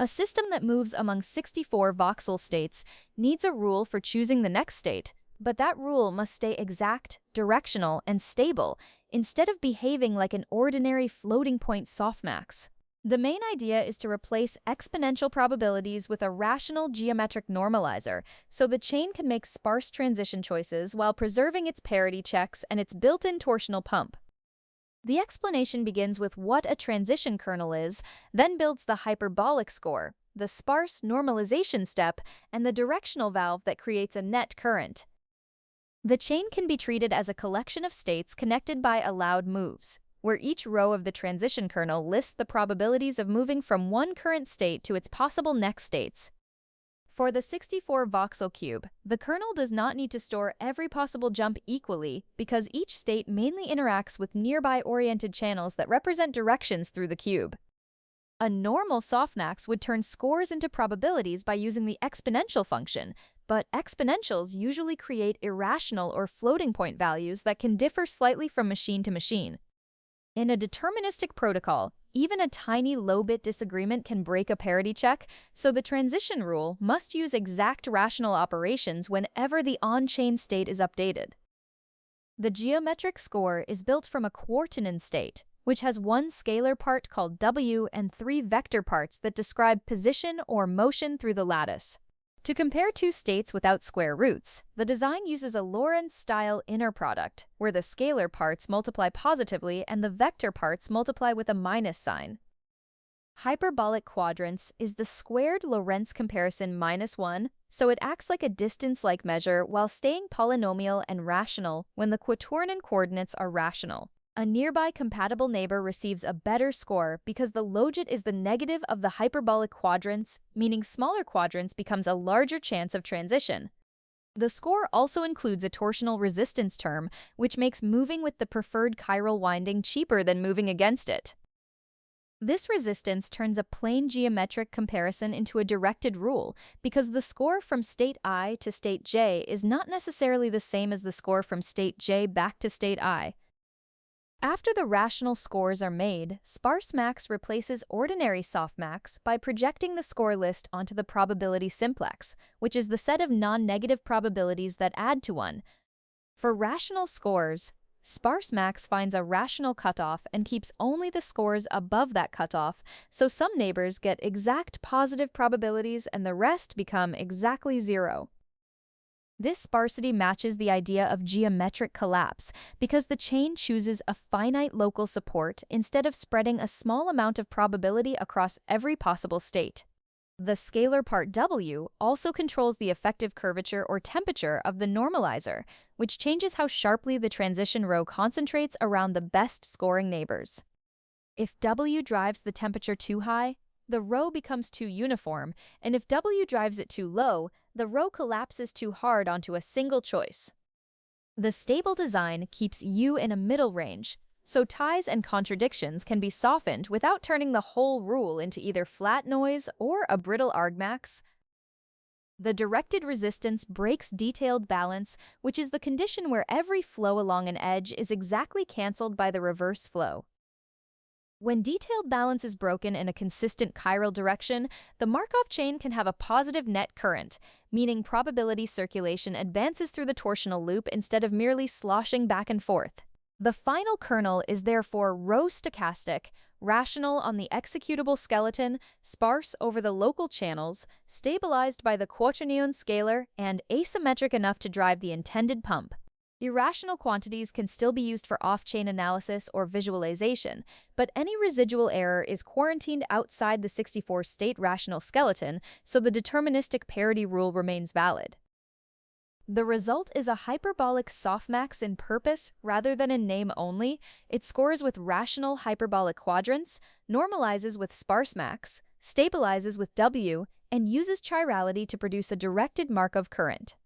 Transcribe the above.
A system that moves among 64 voxel states needs a rule for choosing the next state, but that rule must stay exact, directional, and stable, instead of behaving like an ordinary floating point softmax. The main idea is to replace exponential probabilities with a rational geometric normalizer, so the chain can make sparse transition choices while preserving its parity checks and its built-in torsional pump. The explanation begins with what a transition kernel is, then builds the hyperbolic score, the sparse normalization step, and the directional valve that creates a net current. The chain can be treated as a collection of states connected by allowed moves, where each row of the transition kernel lists the probabilities of moving from one current state to its possible next states. For the 64 voxel cube, the kernel does not need to store every possible jump equally because each state mainly interacts with nearby oriented channels that represent directions through the cube. A normal softmax would turn scores into probabilities by using the exponential function, but exponentials usually create irrational or floating point values that can differ slightly from machine to machine. In a deterministic protocol, even a tiny low-bit disagreement can break a parity check, so the transition rule must use exact rational operations whenever the on-chain state is updated. The geometric score is built from a Quaternion state, which has one scalar part called W and three vector parts that describe position or motion through the lattice. To compare two states without square roots, the design uses a Lorentz-style inner product, where the scalar parts multiply positively and the vector parts multiply with a minus sign. Hyperbolic quadrants is the squared Lorentz comparison -1, so it acts like a distance-like measure while staying polynomial and rational when the Quaternion coordinates are rational. A nearby compatible neighbor receives a better score because the logit is the negative of the hyperbolic quadrants, meaning smaller quadrants becomes a larger chance of transition. The score also includes a torsional resistance term, which makes moving with the preferred chiral winding cheaper than moving against it. This resistance turns a plain geometric comparison into a directed rule because the score from state I to state J is not necessarily the same as the score from state J back to state I. After the rational scores are made, Sparsemax replaces ordinary softmax by projecting the score list onto the probability simplex, which is the set of non-negative probabilities that add to one. For rational scores, Sparsemax finds a rational cutoff and keeps only the scores above that cutoff, so some neighbors get exact positive probabilities and the rest become exactly zero. This sparsity matches the idea of geometric collapse because the chain chooses a finite local support instead of spreading a small amount of probability across every possible state. The scalar part W also controls the effective curvature or temperature of the normalizer, which changes how sharply the transition row concentrates around the best scoring neighbors. If W drives the temperature too high, the row becomes too uniform, and if W drives it too low, the row collapses too hard onto a single choice. The stable design keeps U in a middle range, so ties and contradictions can be softened without turning the whole rule into either flat noise or a brittle argmax. The directed resistance breaks detailed balance, which is the condition where every flow along an edge is exactly cancelled by the reverse flow. When detailed balance is broken in a consistent chiral direction, the Markov chain can have a positive net current, meaning probability circulation advances through the torsional loop instead of merely sloshing back and forth. The final kernel is therefore row stochastic, rational on the executable skeleton, sparse over the local channels, stabilized by the Quaternion scalar, and asymmetric enough to drive the intended pump. Irrational quantities can still be used for off-chain analysis or visualization, but any residual error is quarantined outside the 64-state rational skeleton, so the deterministic parity rule remains valid. The result is a hyperbolic softmax in purpose rather than in name only. It scores with rational hyperbolic quadrants, normalizes with Sparsemax, stabilizes with W, and uses chirality to produce a directed Markov current.